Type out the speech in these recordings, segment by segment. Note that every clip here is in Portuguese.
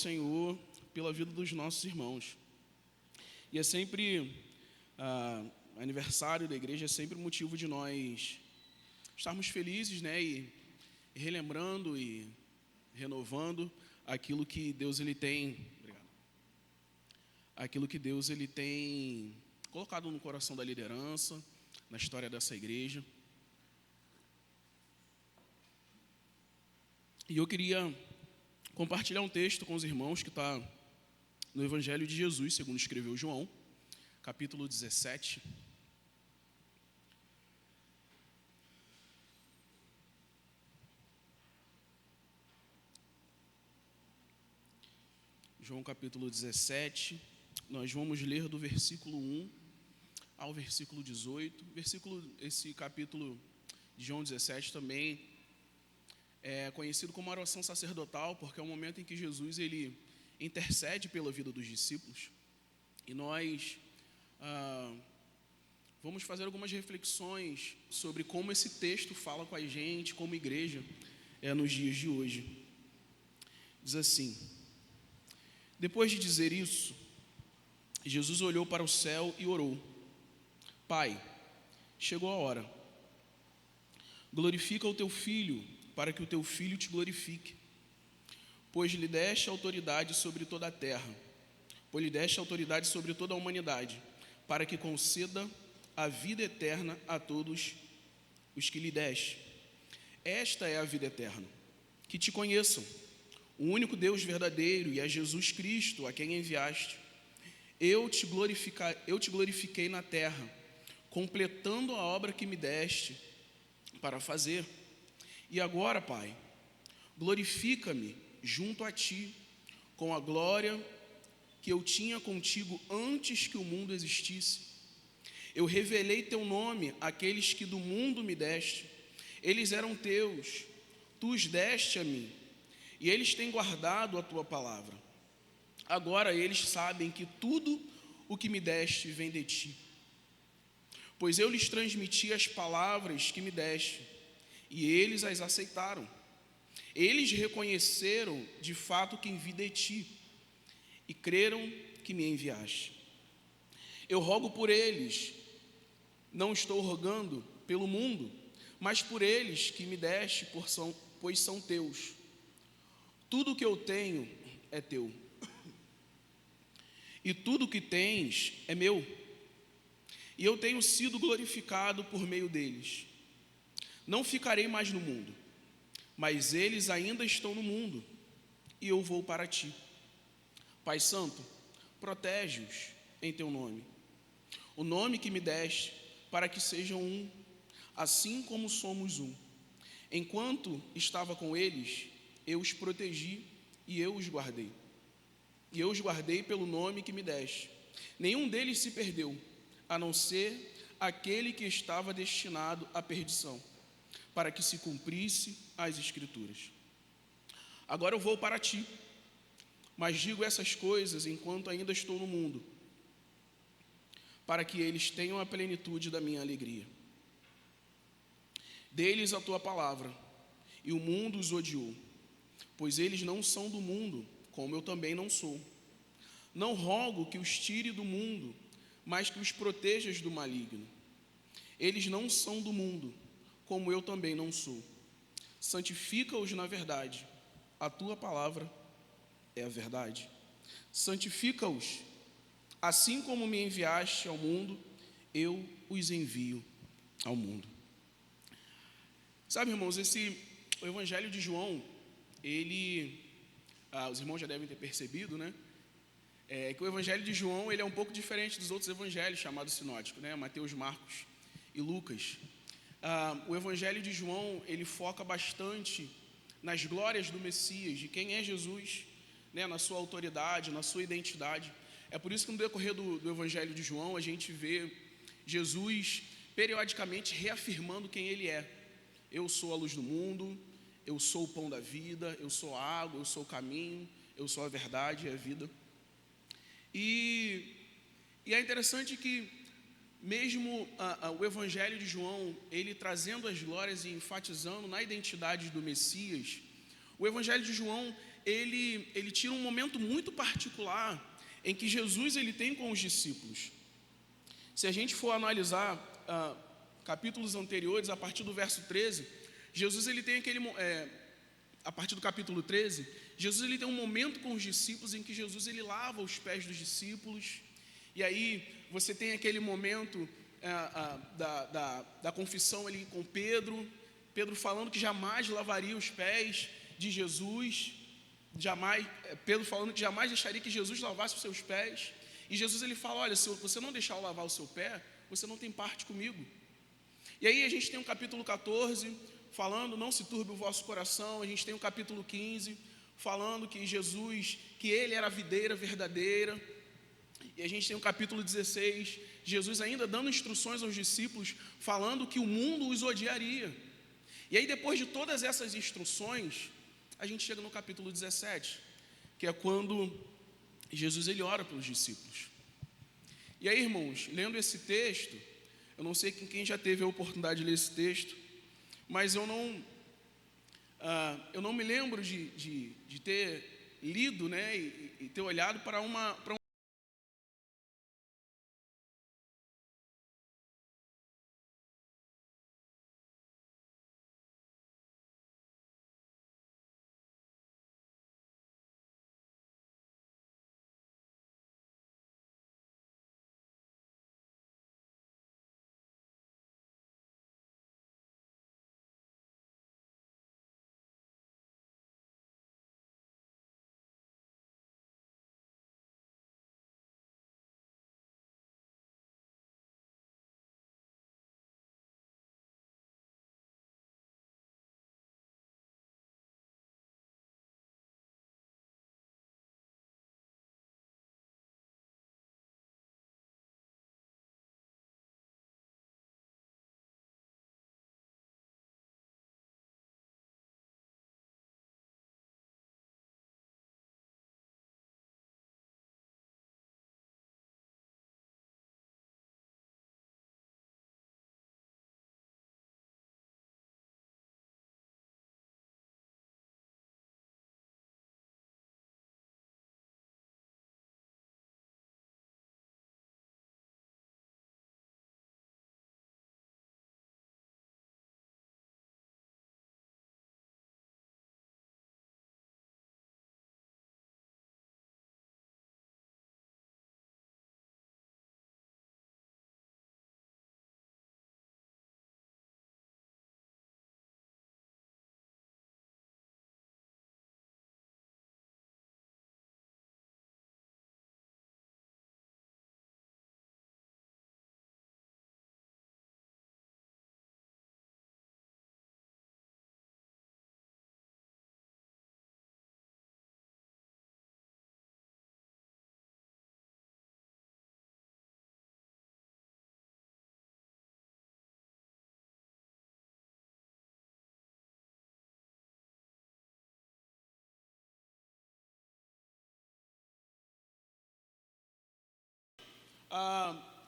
Senhor pela vida dos nossos irmãos. E é sempre, aniversário da igreja é sempre motivo de nós estarmos felizes, né? E relembrando e renovando aquilo que Deus ele tem, aquilo que Deus ele tem colocado no coração da liderança, na história dessa igreja. E eu queria compartilhar um texto com os irmãos que está no Evangelho de Jesus, segundo escreveu João, capítulo 17. João capítulo 17, nós vamos ler do versículo 1 ao versículo 18. Esse capítulo de João 17 também é conhecido como oração sacerdotal, porque é o momento em que Jesus ele intercede pela vida dos discípulos. E nós vamos fazer algumas reflexões sobre como esse texto fala com a gente, como igreja, nos dias de hoje. Diz assim: depois de dizer isso, Jesus olhou para o céu e orou: Pai, chegou a hora. Glorifica o teu Filho, para que o teu Filho te glorifique. Pois lhe deste autoridade sobre toda a terra, pois lhe deste autoridade sobre toda a humanidade, para que conceda a vida eterna a todos os que lhe deste. Esta é a vida eterna, que te conheçam, o único Deus verdadeiro, e a Jesus Cristo, a quem enviaste. Eu te glorifiquei na terra, completando a obra que me deste para fazer. E agora, Pai, glorifica-me junto a ti, com a glória que eu tinha contigo antes que o mundo existisse. Eu revelei teu nome àqueles que do mundo me deste. Eles eram teus, tu os deste a mim, e eles têm guardado a tua palavra. Agora eles sabem que tudo o que me deste vem de ti, pois eu lhes transmiti as palavras que me deste, e eles as aceitaram. Eles reconheceram de fato que enviei de ti, e creram que me enviaste. Eu rogo por eles, não estou rogando pelo mundo, mas por eles que me deste, pois são teus. Tudo que eu tenho é teu, e tudo que tens é meu, e eu tenho sido glorificado por meio deles. Não ficarei mais no mundo, mas eles ainda estão no mundo, e eu vou para ti. Pai Santo, protege-os em teu nome, o nome que me deste, para que sejam um, assim como somos um. Enquanto estava com eles, eu os protegi e eu os guardei. E eu os guardei pelo nome que me deste. Nenhum deles se perdeu, a não ser aquele que estava destinado à perdição, para que se cumprisse as Escrituras. Agora eu vou para ti, mas digo essas coisas enquanto ainda estou no mundo, para que eles tenham a plenitude da minha alegria. Dê-lhes a tua palavra, e o mundo os odiou, pois eles não são do mundo, como eu também não sou. Não rogo que os tire do mundo, mas que os protejas do maligno. Eles não são do mundo, como eu também não sou. Santifica-os na verdade, a tua palavra é a verdade. Santifica-os, assim como me enviaste ao mundo, eu os envio ao mundo. Sabe, irmãos, o Evangelho de João, os irmãos já devem ter percebido, né? Que o Evangelho de João ele é um pouco diferente dos outros evangelhos chamados sinóticos, né? Mateus, Marcos e Lucas. O Evangelho de João ele foca bastante nas glórias do Messias, de quem é Jesus, né? Na sua autoridade, na sua identidade. É por isso que no decorrer do Evangelho de João a gente vê Jesus periodicamente reafirmando quem ele é. Eu sou a luz do mundo, eu sou o pão da vida, eu sou a água, eu sou o caminho, eu sou a verdade e a vida. E é interessante que mesmo o Evangelho de João, ele trazendo as glórias e enfatizando na identidade do Messias, o Evangelho de João, ele tira um momento muito particular em que Jesus ele tem com os discípulos. Se a gente for analisar capítulos anteriores, a partir do verso 13, Jesus ele tem a partir do capítulo 13, Jesus ele tem um momento com os discípulos em que Jesus ele lava os pés dos discípulos. E aí você tem aquele momento da confissão ali com Pedro falando que jamais lavaria os pés de Jesus, Pedro falando que jamais deixaria que Jesus lavasse os seus pés. E Jesus ele fala: olha, se você não deixar eu lavar o seu pé, você não tem parte comigo. E aí a gente tem o capítulo 14 falando: não se turbe o vosso coração. A gente tem o capítulo 15 falando que Jesus, que ele era a videira verdadeira. E a gente tem o capítulo 16, Jesus ainda dando instruções aos discípulos, falando que o mundo os odiaria. E aí depois de todas essas instruções, a gente chega no capítulo 17, que é quando Jesus ele ora pelos discípulos. E aí, irmãos, lendo esse texto, eu não sei quem já teve a oportunidade de ler esse texto, mas eu não me lembro de ter lido, né, e ter olhado para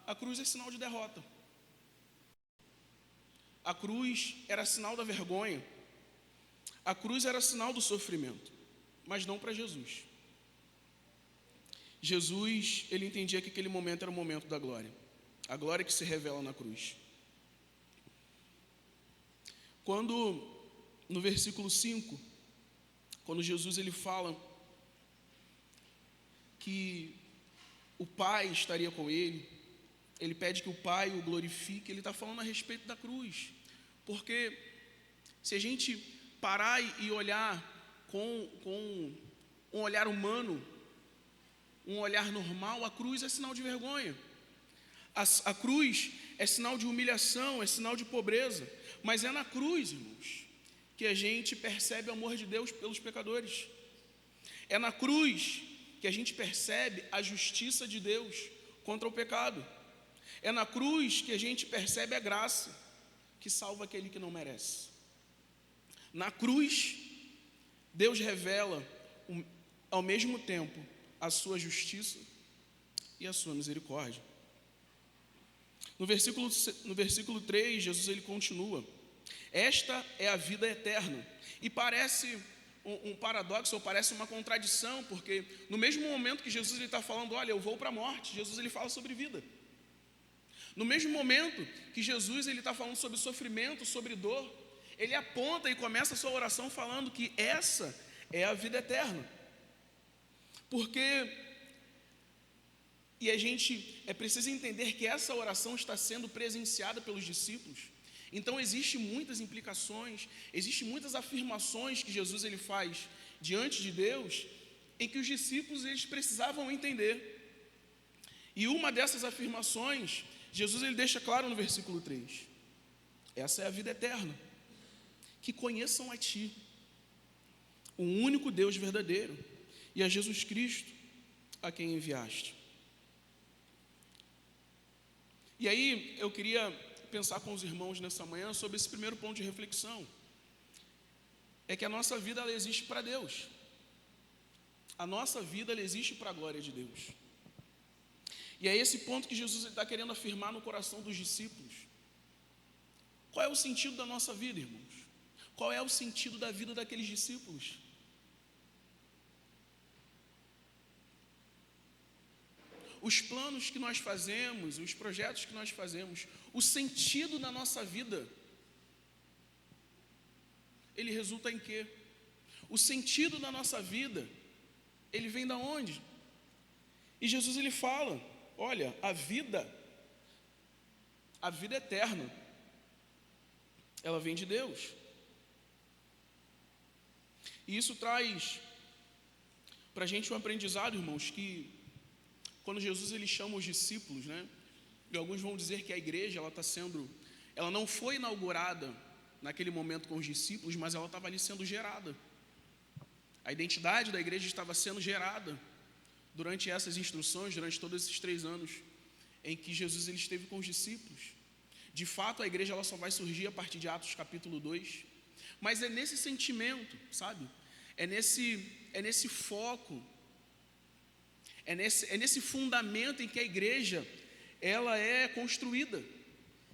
a cruz é sinal de derrota. A cruz era sinal da vergonha. A cruz era sinal do sofrimento, mas não para Jesus. Jesus, ele entendia que aquele momento era o momento da glória. A glória que se revela na cruz. Quando, no versículo 5, quando Jesus ele fala que o Pai estaria com ele pede que o Pai o glorifique, ele está falando a respeito da cruz. Porque se a gente parar e olhar com um olhar humano, um olhar normal, a cruz é sinal de vergonha. A cruz é sinal de humilhação, é sinal de pobreza. Mas é na cruz, irmãos, que a gente percebe o amor de Deus pelos pecadores. É na cruz que a gente percebe a justiça de Deus contra o pecado. É na cruz que a gente percebe a graça que salva aquele que não merece. Na cruz, Deus revela ao mesmo tempo a sua justiça e a sua misericórdia. No versículo 3, Jesus ele continua: esta é a vida eterna. E parece um paradoxo, ou parece uma contradição, porque no mesmo momento que Jesus está falando, olha, eu vou para a morte, Jesus ele fala sobre vida. No mesmo momento que Jesus ele está falando sobre sofrimento, sobre dor, ele aponta e começa a sua oração falando que essa é a vida eterna. Porque, e a gente precisa entender que essa oração está sendo presenciada pelos discípulos. Então existem muitas implicações, existem muitas afirmações que Jesus ele faz diante de Deus, em que os discípulos eles precisavam entender. E uma dessas afirmações, Jesus ele deixa claro no versículo 3. Essa é a vida eterna, que conheçam a Ti, o único Deus verdadeiro, e a Jesus Cristo, a quem enviaste. E aí eu queria pensar com os irmãos nessa manhã sobre esse primeiro ponto de reflexão. É que a nossa vida ela existe para Deus. A nossa vida ela existe para a glória de Deus. E é esse ponto que Jesus está querendo afirmar no coração dos discípulos. Qual é o sentido da nossa vida, irmãos? Qual é o sentido da vida daqueles discípulos? Os planos que nós fazemos, os projetos que nós fazemos, o sentido da nossa vida, ele resulta em quê? O sentido da nossa vida, ele vem da onde? E Jesus ele fala, olha, a vida eterna, ela vem de Deus. E isso traz para a gente um aprendizado, irmãos, que quando Jesus ele chama os discípulos, né? E alguns vão dizer que a igreja ela não foi inaugurada naquele momento com os discípulos, mas ela estava ali sendo gerada. A identidade da igreja estava sendo gerada durante essas instruções, durante todos esses 3 anos em que Jesus ele esteve com os discípulos. De fato, a igreja ela só vai surgir a partir de Atos capítulo 2. Mas é nesse sentimento, sabe? É nesse foco, é nesse fundamento em que a igreja ela é construída,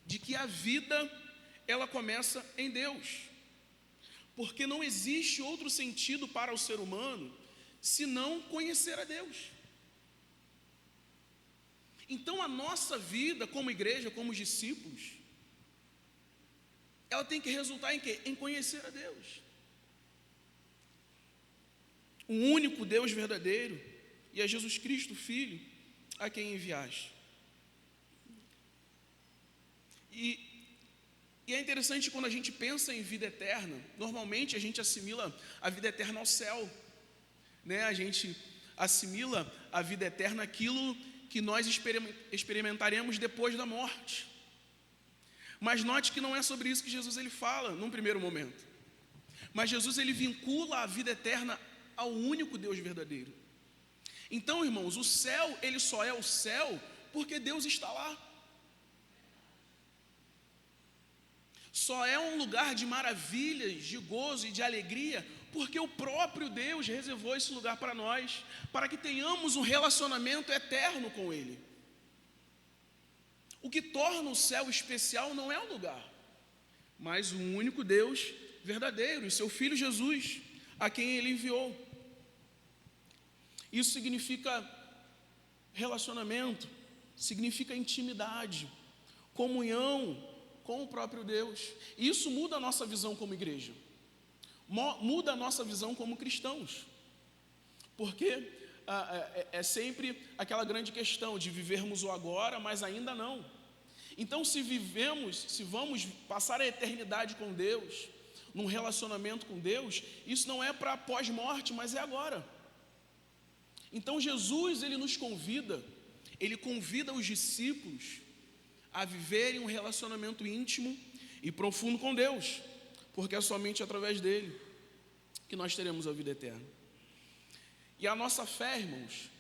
de que a vida ela começa em Deus, porque não existe outro sentido para o ser humano senão conhecer a Deus. Então a nossa vida como igreja, como discípulos, ela tem que resultar em quê? Em conhecer a Deus, o único Deus verdadeiro, e a Jesus Cristo, Filho, a quem enviaste. E é interessante quando a gente pensa em vida eterna, normalmente a gente assimila a vida eterna ao céu, né? A gente assimila a vida eterna àquilo que nós experimentaremos depois da morte. Mas note que não é sobre isso que Jesus ele fala num primeiro momento. Mas Jesus ele vincula a vida eterna ao único Deus verdadeiro. Então, irmãos, o céu ele só é o céu porque Deus está lá. Só é um lugar de maravilhas, de gozo e de alegria porque o próprio Deus reservou esse lugar para nós, para que tenhamos um relacionamento eterno com Ele. O que torna o céu especial não é o lugar, mas o único Deus verdadeiro, e seu Filho Jesus, a quem Ele enviou. Isso significa relacionamento, significa intimidade, comunhão com o próprio Deus. E isso muda a nossa visão como igreja, muda a nossa visão como cristãos, porque é sempre aquela grande questão de vivermos o agora, mas ainda não. Então se vamos passar a eternidade com Deus, num relacionamento com Deus, isso não é para pós-morte, mas é agora. Então Jesus ele nos convida, ele convida os discípulos a viverem um relacionamento íntimo e profundo com Deus, porque é somente através dele que nós teremos a vida eterna. E a nossa fé, irmãos,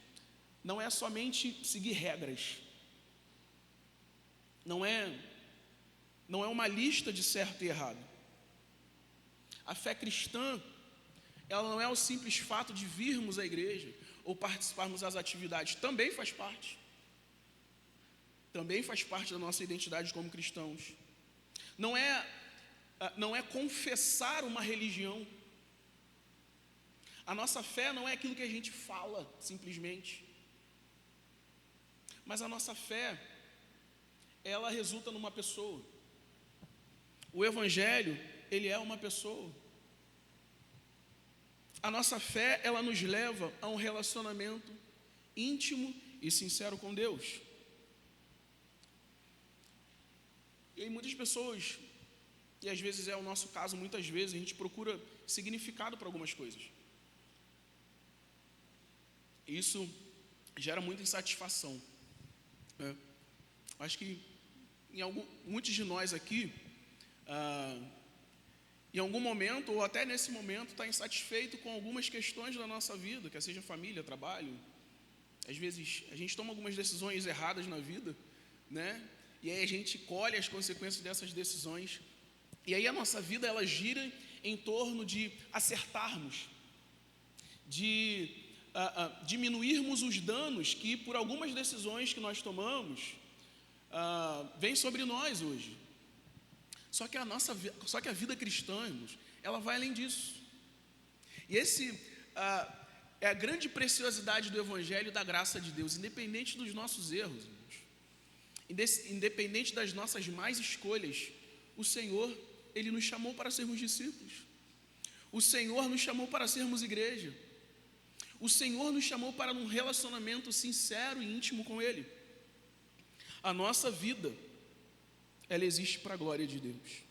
não é somente seguir regras, não é uma lista de certo e errado. A fé cristã, ela não é o simples fato de virmos à igreja ou participarmos das atividades, também faz parte da nossa identidade como cristãos. Não é confessar uma religião, A nossa fé não é aquilo que a gente fala, simplesmente. Mas a nossa fé, ela resulta numa pessoa. O Evangelho, ele é uma pessoa. A nossa fé, ela nos leva a um relacionamento íntimo e sincero com Deus. E muitas pessoas, e às vezes é o nosso caso, muitas vezes a gente procura significado para algumas coisas. Isso gera muita insatisfação, né? Acho que muitos de nós aqui, em algum momento, ou até nesse momento, está insatisfeito com algumas questões da nossa vida, quer seja família, trabalho. Às vezes a gente toma algumas decisões erradas na vida, né? E aí a gente colhe as consequências dessas decisões. E aí a nossa vida, ela gira em torno de acertarmos, de diminuirmos os danos que por algumas decisões que nós tomamos vêm sobre nós hoje. Só que a vida cristã, irmãos, ela vai além disso. E é a grande preciosidade do Evangelho e da graça de Deus, independente dos nossos erros, irmãos, independente das nossas más escolhas, o Senhor, Ele nos chamou para sermos discípulos. O Senhor nos chamou para sermos igreja. O Senhor nos chamou para um relacionamento sincero e íntimo com Ele. A nossa vida, ela existe para a glória de Deus.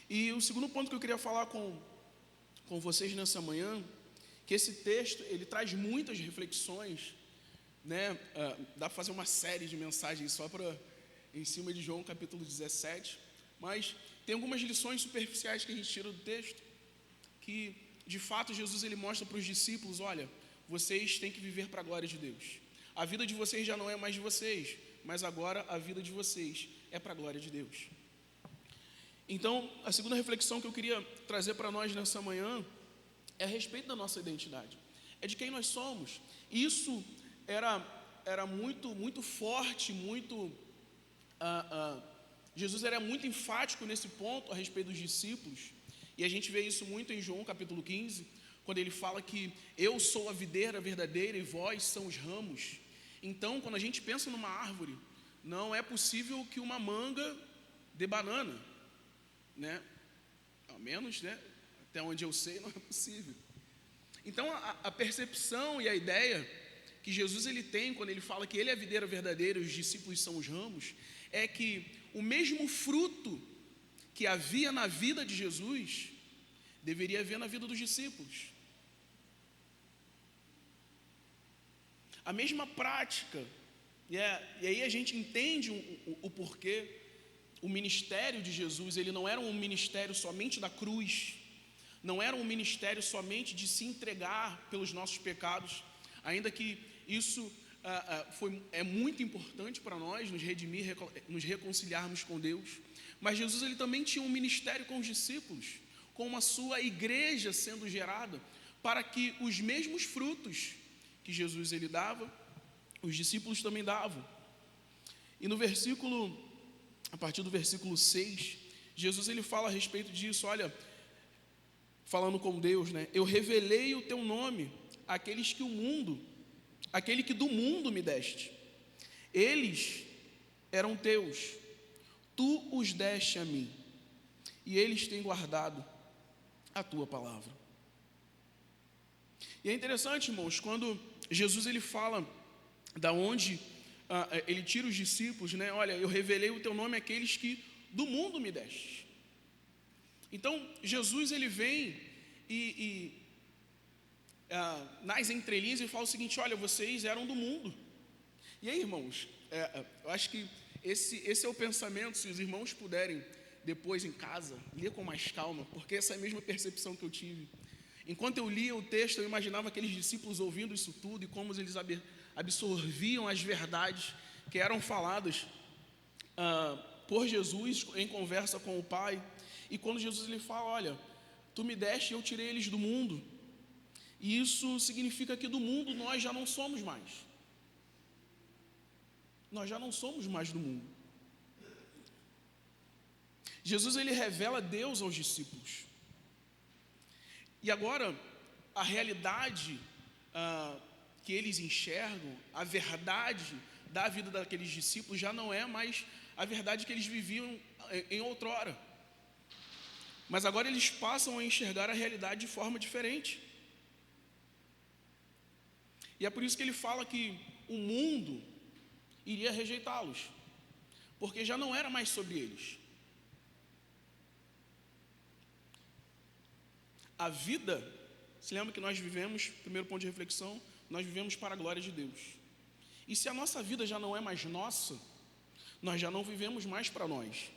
E o segundo ponto que eu queria falar com vocês nessa manhã, que esse texto, ele traz muitas reflexões, né? Dá para fazer uma série de mensagens só em cima de João capítulo 17, mas tem algumas lições superficiais que a gente tira do texto, que de fato Jesus ele mostra para os discípulos: olha, vocês têm que viver para a glória de Deus. A vida de vocês já não é mais de vocês, mas agora a vida de vocês é para a glória de Deus. Então, a segunda reflexão que eu queria trazer para nós nessa manhã é a respeito da nossa identidade, é de quem nós somos. Isso era muito forte, Jesus era muito enfático nesse ponto a respeito dos discípulos, e a gente vê isso muito em João capítulo 15, quando ele fala que eu sou a videira verdadeira e vós são os ramos. Então, quando a gente pensa numa árvore, não é possível que uma manga dê banana, né? Ao menos, né? Até onde eu sei, não é possível. Então, a percepção e a ideia que Jesus ele tem quando ele fala que ele é a videira verdadeira e os discípulos são os ramos, é que o mesmo fruto que havia na vida de Jesus deveria haver na vida dos discípulos. A mesma prática, e aí a gente entende o porquê. O ministério de Jesus, ele não era um ministério somente da cruz, não era um ministério somente de se entregar pelos nossos pecados, ainda que isso é muito importante para nós, nos redimir, nos reconciliarmos com Deus, mas Jesus ele também tinha um ministério com os discípulos, com a sua igreja sendo gerada, para que os mesmos frutos que Jesus ele dava, os discípulos também davam. E a partir do versículo 6, Jesus ele fala a respeito disso, olha, falando com Deus, né? Eu revelei o teu nome àquele que do mundo me deste. Eles eram teus, tu os deste a mim, e eles têm guardado a tua palavra. E é interessante, irmãos, quando Jesus ele fala da onde ele tira os discípulos, né? Olha, eu revelei o teu nome àqueles que do mundo me deste. Então, Jesus ele vem nas entrelinhas e fala o seguinte: olha, vocês eram do mundo. E aí, irmãos, eu acho que esse é o pensamento, se os irmãos puderem depois em casa, ler com mais calma, porque essa é a mesma percepção que eu tive. Enquanto eu lia o texto, eu imaginava aqueles discípulos ouvindo isso tudo e como eles absorviam as verdades que eram faladas por Jesus em conversa com o Pai. E quando Jesus ele fala: olha, tu me deste e eu tirei eles do mundo, e isso significa que do mundo nós já não somos mais. Nós já não somos mais do mundo. Jesus ele revela Deus aos discípulos. E agora, a realidade que eles enxergam, a verdade da vida daqueles discípulos já não é mais a verdade que eles viviam em outrora. Mas agora eles passam a enxergar a realidade de forma diferente. E é por isso que ele fala que o mundo iria rejeitá-los, porque já não era mais sobre eles. A vida, se lembra que nós vivemos, primeiro ponto de reflexão, nós vivemos para a glória de Deus. E se a nossa vida já não é mais nossa, nós já não vivemos mais para nós.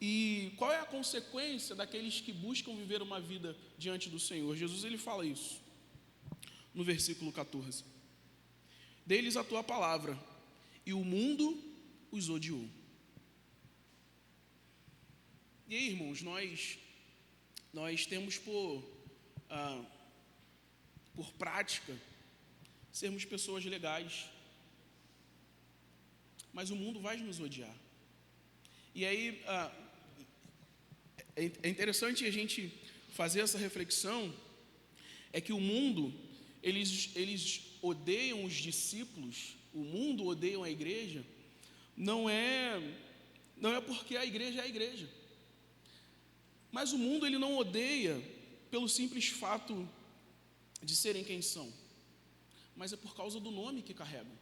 E qual é a consequência daqueles que buscam viver uma vida diante do Senhor? Jesus, ele fala isso no versículo 14. Deles a tua palavra, e o mundo os odiou. E aí, irmãos, nós temos por prática sermos pessoas legais, mas o mundo vai nos odiar. E aí é interessante a gente fazer essa reflexão, é que o mundo, eles odeiam os discípulos, o mundo odeia a igreja, não é porque a igreja é a igreja, mas o mundo ele não odeia pelo simples fato de serem quem são, mas é por causa do nome que carregam,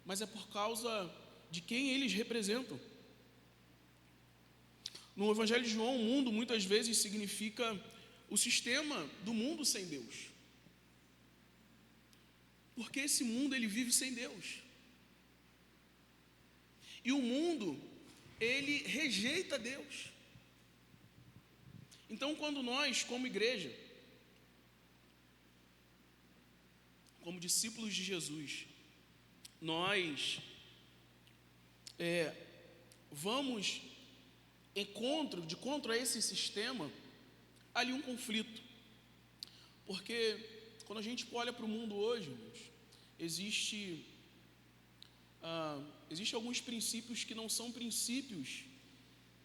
mas é por causa de quem eles representam. No Evangelho de João, o mundo muitas vezes significa o sistema do mundo sem Deus, porque esse mundo ele vive sem Deus, e o mundo ele rejeita Deus. Então, quando nós, como igreja, como discípulos de Jesus, nós vamos de contra esse sistema, ali um conflito, porque quando a gente olha para o mundo hoje, existe alguns princípios que não são princípios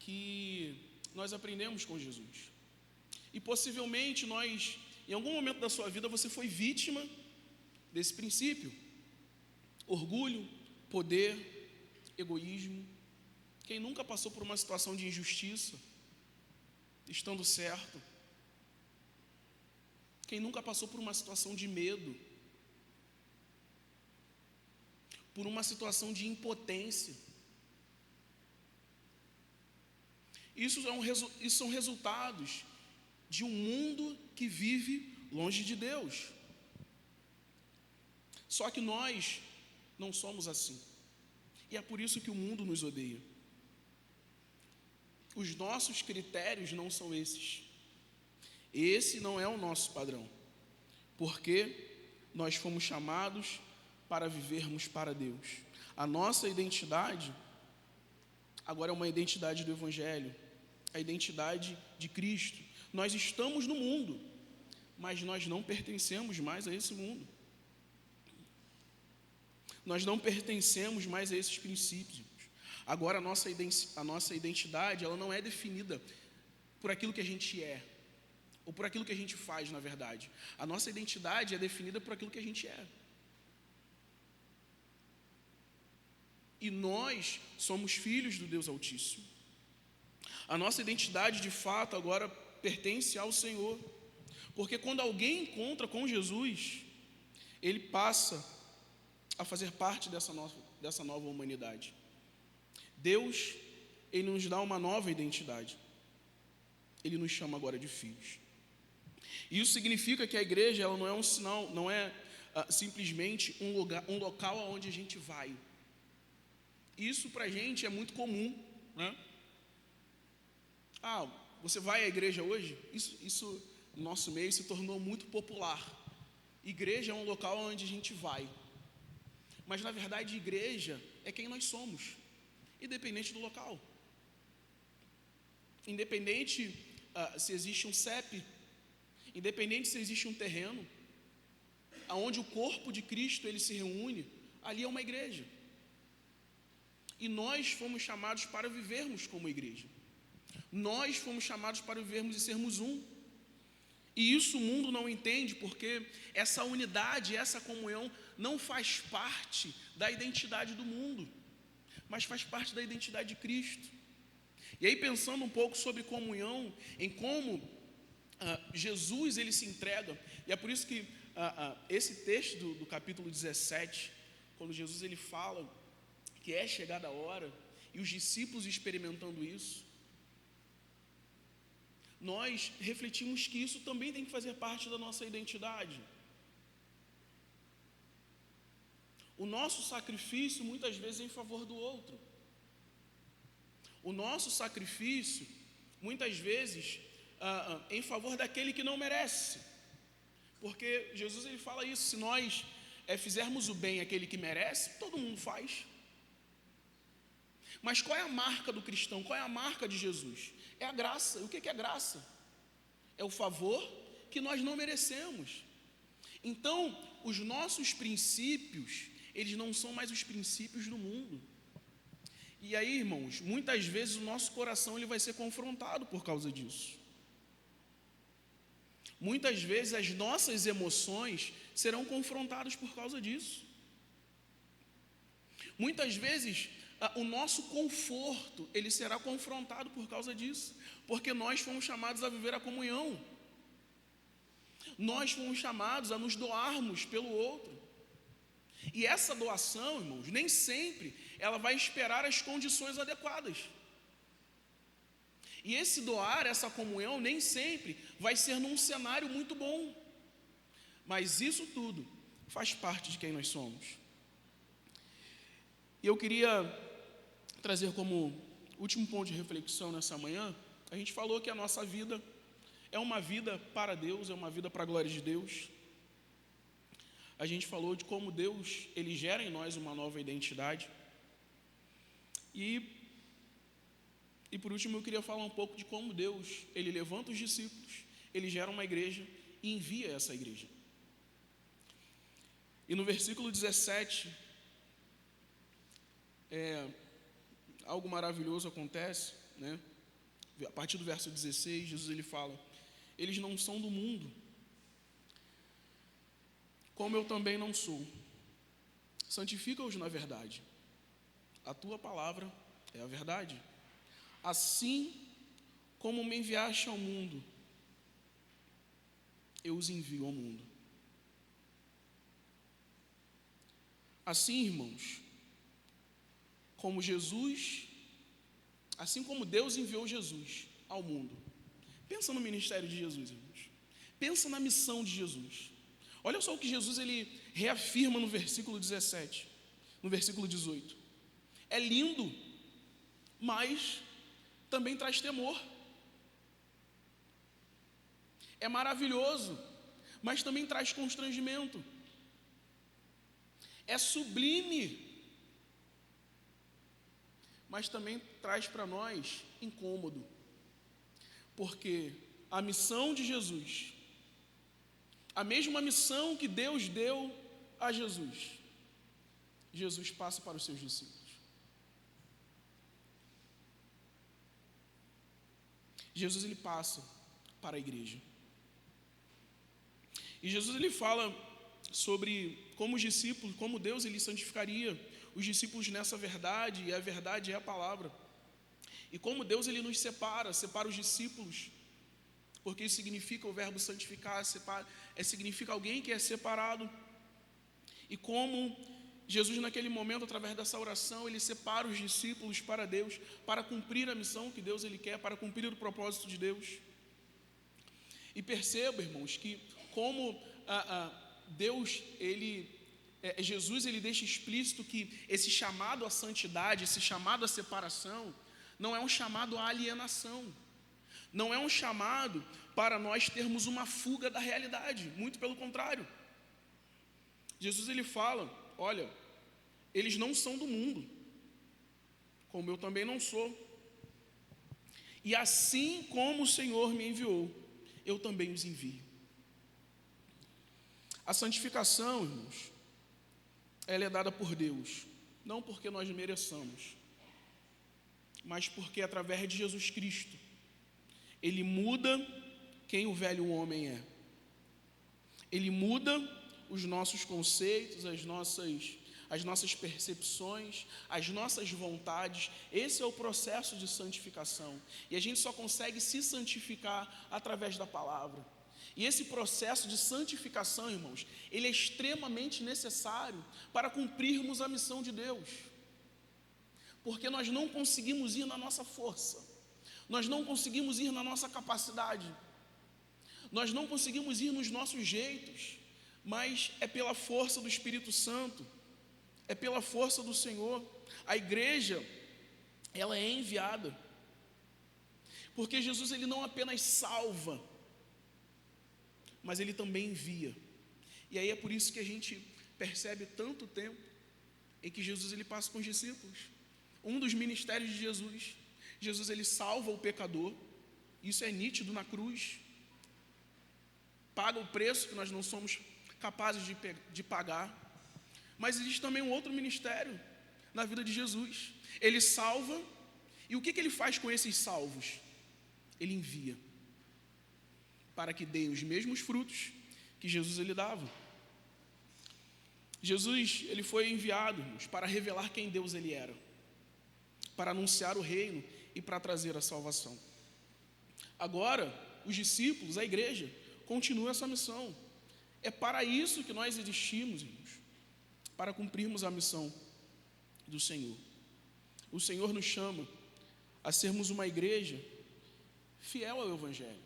que nós aprendemos com Jesus, e possivelmente em algum momento da sua vida você foi vítima desse princípio: orgulho, poder, egoísmo. Quem nunca passou por uma situação de injustiça, estando certo? Quem nunca passou por uma situação de medo, por uma situação de impotência? Isso são resultados de um mundo que vive longe de Deus. Só que nós não somos assim, e é por isso que o mundo nos odeia. Os nossos critérios não são esses. Esse não é o nosso padrão, porque nós fomos chamados para vivermos para Deus. A nossa identidade agora é uma identidade do Evangelho, a identidade de Cristo. Nós estamos no mundo, mas nós não pertencemos mais a esse mundo. Nós não pertencemos mais a esses princípios. Agora a nossa identidade, ela não é definida por aquilo que a gente é, ou por aquilo que a gente faz, na verdade. A nossa identidade é definida por aquilo que a gente é. E nós somos filhos do Deus Altíssimo. A nossa identidade, de fato, agora pertence ao Senhor, porque quando alguém encontra com Jesus, ele passa a fazer parte dessa nova humanidade. Deus, ele nos dá uma nova identidade. Ele nos chama agora de filhos. E isso significa que a igreja, ela não é um sinal, não é simplesmente um local aonde a gente vai. Isso para a gente é muito comum, né? Você vai à igreja hoje? Isso no nosso meio se tornou muito popular. Igreja é um local onde a gente vai. Mas na verdade, igreja é quem nós somos, independente do local. Independente se existe um CEP, independente se existe um terreno, aonde o corpo de Cristo ele se reúne, ali é uma igreja. E nós fomos chamados para vivermos como igreja. Nós fomos chamados para vivermos e sermos um. E isso o mundo não entende, porque essa unidade, essa comunhão não faz parte da identidade do mundo, mas faz parte da identidade de Cristo. E aí, pensando um pouco sobre comunhão, em como Jesus ele se entrega, e é por isso que esse texto do capítulo 17, quando Jesus ele fala que é chegada a hora, e os discípulos experimentando isso, nós refletimos que isso também tem que fazer parte da nossa identidade. O nosso sacrifício muitas vezes é em favor do outro. O nosso sacrifício muitas vezes em favor daquele que não merece. Porque Jesus ele fala isso, se nós fizermos o bem àquele que merece, todo mundo faz. Mas qual é a marca do cristão? Qual é a marca de Jesus? É a graça. E o que é graça? É o favor que nós não merecemos. Então, os nossos princípios, eles não são mais os princípios do mundo. E aí, irmãos, muitas vezes o nosso coração ele vai ser confrontado por causa disso. Muitas vezes as nossas emoções serão confrontadas por causa disso. Muitas vezes o nosso conforto ele será confrontado por causa disso, porque nós fomos chamados a viver a comunhão. Nós fomos chamados a nos doarmos pelo outro. E essa doação, irmãos, nem sempre ela vai esperar as condições adequadas. E esse doar, essa comunhão, nem sempre vai ser num cenário muito bom. Mas isso tudo faz parte de quem nós somos. E eu queria trazer como último ponto de reflexão nessa manhã, a gente falou que a nossa vida é uma vida para Deus, é uma vida para a glória de Deus. A gente falou de como Deus, ele gera em nós uma nova identidade. E por último eu queria falar um pouco de como Deus, ele levanta os discípulos, ele gera uma igreja e envia essa igreja. E no versículo 17, algo maravilhoso acontece, né? A partir do verso 16, Jesus ele fala: eles não são do mundo, como eu também não sou. Santifica-os na verdade. A tua palavra é a verdade. Assim como me enviaste ao mundo, eu os envio ao mundo. Assim, irmãos, assim como Deus enviou Jesus ao mundo. Pensa no ministério de Jesus, irmãos. Pensa na missão de Jesus. Olha só o que Jesus ele reafirma no versículo 17, no versículo 18. É lindo, mas também traz temor. É maravilhoso, mas também traz constrangimento. É sublime, mas também traz para nós incômodo. Porque a missão de Jesus, a mesma missão que Deus deu a Jesus, Jesus passa para os seus discípulos. Jesus ele passa para a igreja. E Jesus ele fala sobre como os discípulos, como Deus ele santificaria os discípulos nessa verdade, e a verdade é a palavra. E como Deus ele nos separa os discípulos, porque isso significa o verbo santificar, significa alguém que é separado. E como Jesus naquele momento, através dessa oração, ele separa os discípulos para Deus, para cumprir a missão que Deus ele quer, para cumprir o propósito de Deus. E perceba, irmãos, que como Deus, Jesus ele deixa explícito que esse chamado à santidade, esse chamado à separação, não é um chamado à alienação, não é um chamado para nós termos uma fuga da realidade, muito pelo contrário. Jesus ele fala: olha, eles não são do mundo, como eu também não sou. E assim como o Senhor me enviou, eu também os envio. A santificação, irmãos, ela é dada por Deus, não porque nós mereçamos, mas porque através de Jesus Cristo, Ele muda quem o velho homem é. Ele muda os nossos conceitos, as nossas percepções, as nossas vontades. Esse é o processo de santificação. E a gente só consegue se santificar através da palavra. E esse processo de santificação, irmãos, ele é extremamente necessário para cumprirmos a missão de Deus. Porque nós não conseguimos ir na nossa força, nós não conseguimos ir na nossa capacidade, nós não conseguimos ir nos nossos jeitos, mas é pela força do Espírito Santo, é pela força do Senhor. A igreja, ela é enviada, porque Jesus, ele não apenas salva, mas ele também envia. E aí é por isso que a gente percebe tanto tempo em que Jesus, ele passa com os discípulos. Um dos ministérios de Jesus, Jesus, ele salva o pecador, isso é nítido na cruz, paga o preço que nós não somos capazes de pagar. Mas existe também um outro ministério na vida de Jesus. Ele salva, e o que ele faz com esses salvos? Ele envia, para que deem os mesmos frutos que Jesus, ele dava. Jesus, ele foi enviado, irmãos, para revelar quem Deus ele era, para anunciar o reino e para trazer a salvação. Agora, os discípulos, a igreja, continua essa missão. É para isso que nós existimos, irmãos, para cumprirmos a missão do Senhor. O Senhor nos chama a sermos uma igreja fiel ao Evangelho.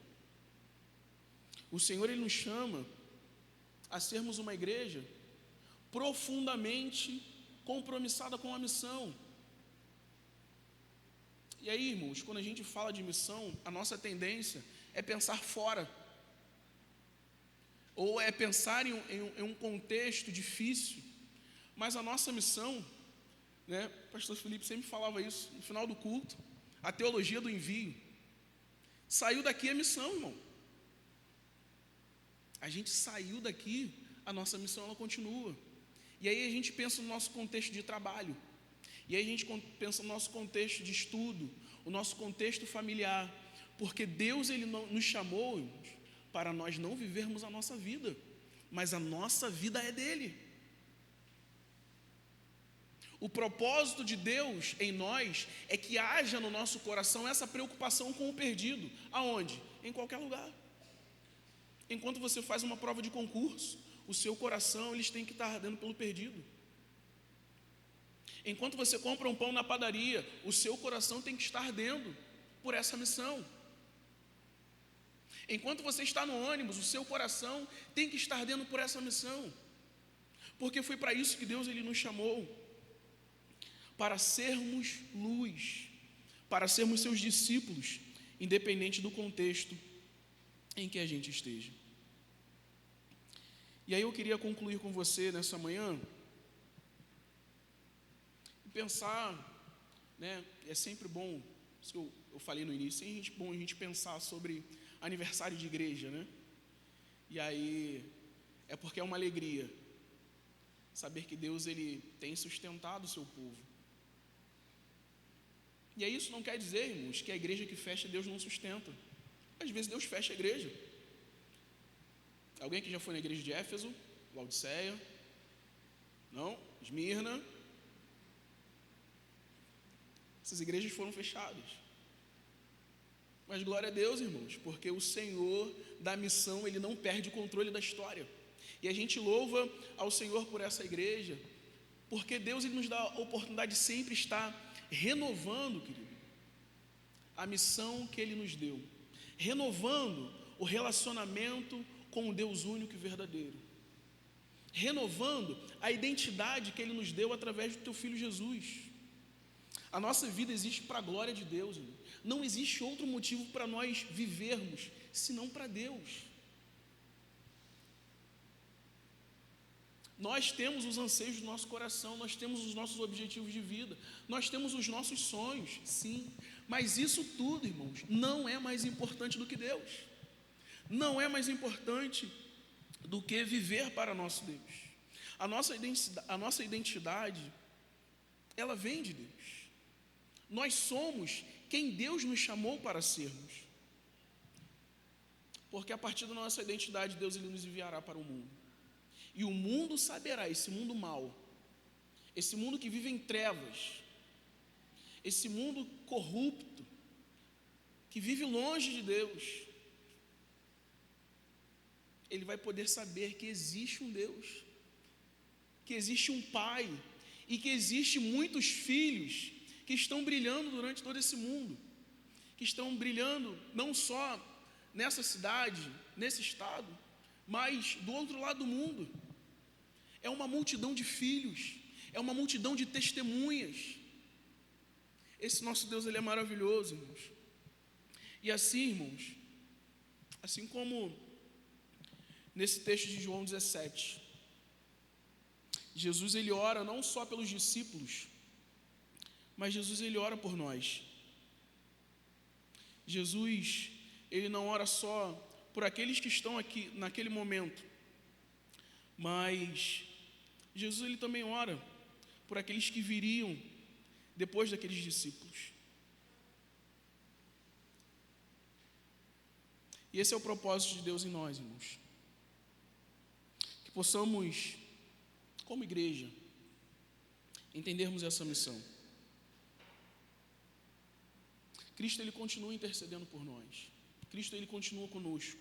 O Senhor, ele nos chama a sermos uma igreja profundamente compromissada com a missão. E aí, irmãos, quando a gente fala de missão, a nossa tendência é pensar fora, ou é pensar em um contexto difícil. Mas a nossa missão, né, o pastor Felipe sempre falava isso no final do culto, a teologia do envio. Saiu daqui a missão, irmão. A gente saiu daqui, a nossa missão ela continua. E aí a gente pensa no nosso contexto de trabalho, e aí a gente pensa no nosso contexto de estudo, o nosso contexto familiar, porque Deus, ele nos chamou, irmãos, para nós não vivermos a nossa vida, mas a nossa vida é dele. O propósito de Deus em nós é que haja no nosso coração essa preocupação com o perdido. Aonde? Em qualquer lugar. Enquanto você faz uma prova de concurso, o seu coração, eles têm que estar ardendo pelo perdido. Enquanto você compra um pão na padaria, o seu coração tem que estar ardendo por essa missão. Enquanto você está no ônibus, o seu coração tem que estar ardendo por essa missão. Porque foi para isso que Deus, ele nos chamou, para sermos luz, para sermos seus discípulos, independente do contexto em que a gente esteja. E aí eu queria concluir com você nessa manhã, e pensar, né, é sempre bom, isso que eu falei no início, é bom a gente pensar sobre aniversário de igreja, né? E aí, é porque é uma alegria saber que Deus, ele tem sustentado o seu povo. E aí isso não quer dizer, irmãos, que a igreja que fecha, Deus não sustenta. Às vezes Deus fecha a igreja. Alguém que já foi na igreja de Éfeso, Laodiceia? Não? Esmirna? Essas igrejas foram fechadas. Mas glória a Deus, irmãos, porque o Senhor da missão, ele não perde o controle da história. E a gente louva ao Senhor por essa igreja, porque Deus, ele nos dá a oportunidade de sempre estar renovando, querido, a missão que ele nos deu, renovando o relacionamento com o Deus único e verdadeiro, renovando a identidade que ele nos deu através do teu Filho Jesus. A nossa vida existe para a glória de Deus, irmão. Não existe outro motivo para nós vivermos senão para Deus. Nós temos os anseios do nosso coração, nós temos os nossos objetivos de vida, nós temos os nossos sonhos, sim, mas isso tudo, irmãos, não é mais importante do que Deus, não é mais importante do que viver para nosso Deus. A nossa identidade, ela vem de Deus. Nós somos quem Deus nos chamou para sermos. Porque a partir da nossa identidade, Deus ele nos enviará para o mundo. E o mundo saberá, esse mundo mau, esse mundo que vive em trevas, esse mundo corrupto, que vive longe de Deus, ele vai poder saber que existe um Deus, que existe um Pai, e que existe muitos filhos que estão brilhando durante todo esse mundo, que estão brilhando não só nessa cidade, nesse estado, mas do outro lado do mundo. É uma multidão de filhos, é uma multidão de testemunhas. Esse nosso Deus, ele é maravilhoso, irmãos. E assim, irmãos, assim como nesse texto de João 17, Jesus ele ora não só pelos discípulos, mas Jesus ele ora por nós. Jesus ele não ora só por aqueles que estão aqui naquele momento, mas Jesus ele também ora por aqueles que viriam depois daqueles discípulos. E esse é o propósito de Deus em nós, irmãos. Que possamos, como igreja, entendermos essa missão. Cristo ele continua intercedendo por nós. Cristo ele continua conosco.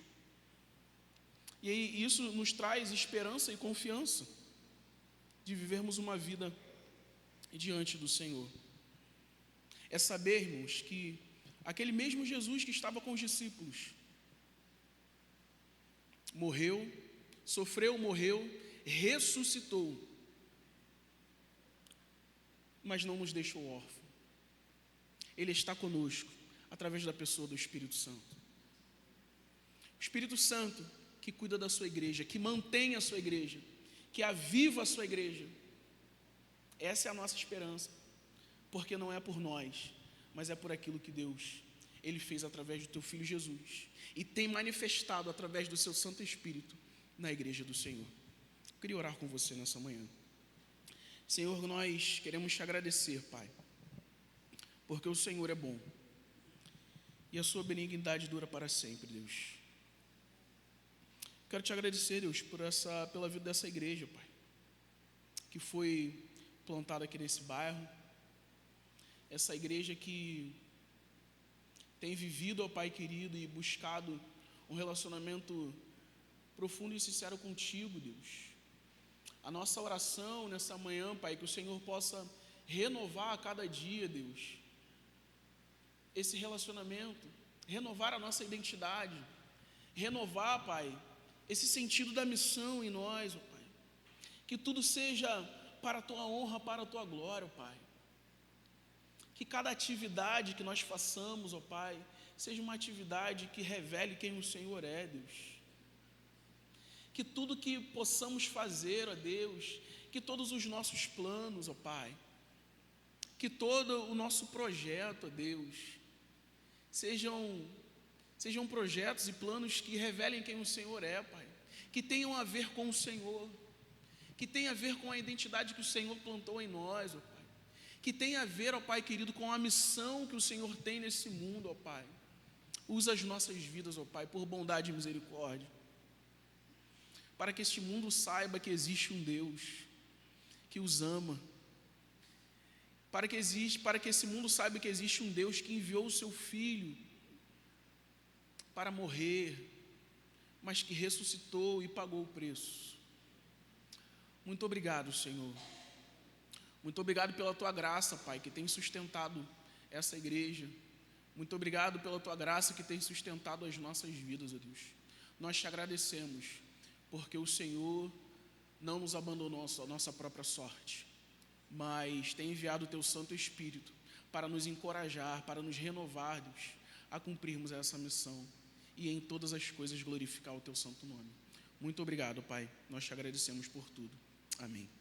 E aí, isso nos traz esperança e confiança de vivermos uma vida diante do Senhor. É sabermos que aquele mesmo Jesus que estava com os discípulos morreu, sofreu, morreu, ressuscitou, mas não nos deixou órfãos. Ele está conosco através da pessoa do Espírito Santo. O Espírito Santo que cuida da sua igreja, que mantém a sua igreja, que aviva a sua igreja. Essa é a nossa esperança, porque não é por nós, mas é por aquilo que Deus ele fez através do teu Filho Jesus e tem manifestado através do seu Santo Espírito na igreja do Senhor. Eu queria orar com você nessa manhã. Senhor, nós queremos te agradecer, Pai, porque o Senhor é bom e a sua benignidade dura para sempre, Deus. Quero te agradecer, Deus, pela vida dessa igreja, Pai, que foi plantada aqui nesse bairro, essa igreja que tem vivido, ó Pai querido, e buscado um relacionamento profundo e sincero contigo, Deus. A nossa oração nessa manhã, Pai, que o Senhor possa renovar a cada dia, Deus, esse relacionamento, renovar a nossa identidade, renovar, Pai, esse sentido da missão em nós, ó Pai. Que tudo seja para a Tua honra, para a Tua glória, ó Pai. Que cada atividade que nós façamos, ó Pai, seja uma atividade que revele quem o Senhor é, Deus. Que tudo que possamos fazer, ó Deus, que todos os nossos planos, ó Pai, que todo o nosso projeto, ó Deus, sejam projetos e planos que revelem quem o Senhor é, Pai, que tenham a ver com o Senhor, que tenham a ver com a identidade que o Senhor plantou em nós, ó Pai, que tenha a ver, ó Pai querido, com a missão que o Senhor tem nesse mundo, ó Pai. Usa as nossas vidas, ó Pai, por bondade e misericórdia, para que este mundo saiba que existe um Deus que os ama, para que esse mundo saiba que existe um Deus que enviou o seu Filho para morrer, mas que ressuscitou e pagou o preço. Muito obrigado, Senhor. Muito obrigado pela Tua graça, Pai, que tem sustentado essa igreja. Muito obrigado pela Tua graça que tem sustentado as nossas vidas, ó Deus. Nós te agradecemos, porque o Senhor não nos abandonou à nossa própria sorte, mas tem enviado o Teu Santo Espírito para nos encorajar, para nos renovar, Deus, a cumprirmos essa missão e em todas as coisas glorificar o Teu santo nome. Muito obrigado, Pai. Nós te agradecemos por tudo. Amém.